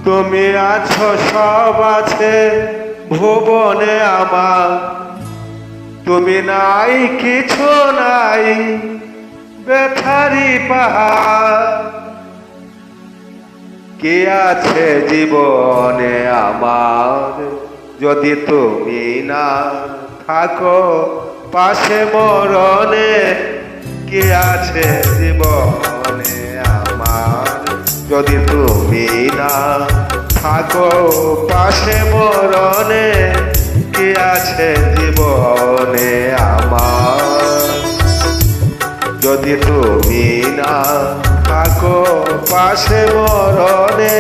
তুমি আছো সব আছে ভুবনে আমার, তুমি নাই কিছু নাই ব্যথারি পাহাড়। কে আছে জীবনে আমার যদি তুমি না থাকো পাশে মরণে? কে আছে জীবনে আমার যদি তুমি না থাকো পাশে মরণে? কে আছে জীবনে আমার যদি তুমি না থাকো পাশে মরণে?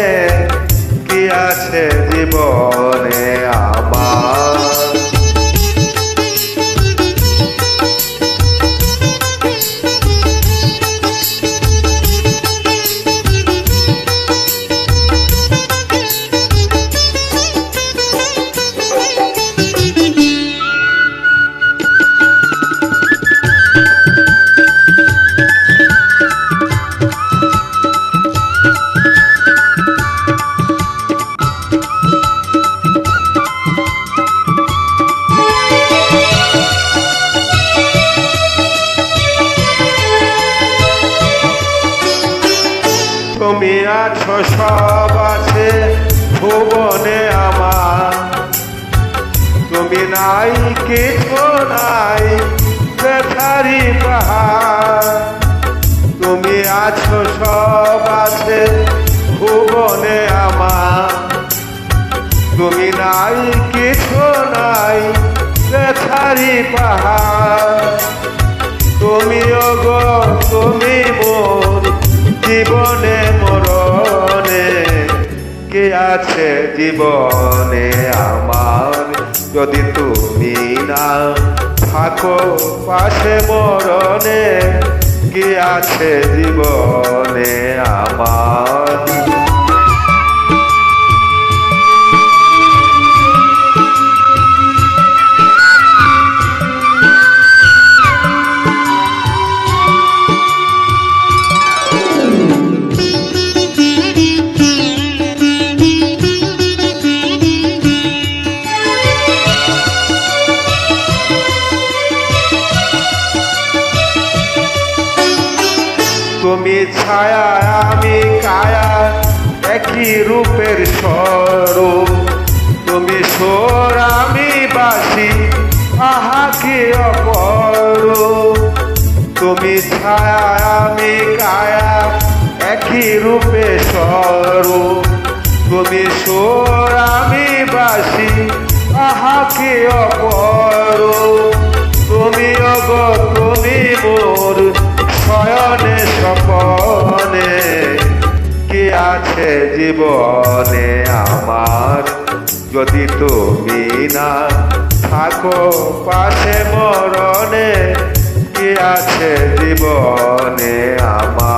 কে আছে জীবনে আমার? তুমি আছো সব আছে ভুবনে আমার, তুমি নাই কিছু নাই ব্যথারি পাহাড়। তুমি আছো সব আছে ভুবনে আমার, তুমি নাই কিছু নাই ব্যথারি পাহাড়। তুমি ওগো তুমি মোর জীবনে মরণে, কে আছে জীবনে আমার যদি তুমি না থাকো পাশে মরণে? কে আছে জীবনে আমার? তুমি ছায়া আমি কায়া একই রূপের স্বরূপ, তুমি সুর আমি বাসি আহা কি অপরূপ। তুমি ছায়া আমি কায়া একই রূপে স্বরূপ, তুমি সুর আমি বাসি আহা কি অপরূপ। তুমি ওগো তুমি মোর শয়নে স্বপনে, কে আছে জীবনে আমার যদি তুমি না থাকো পাশে মরণে? কে আছে জীবনে আমার?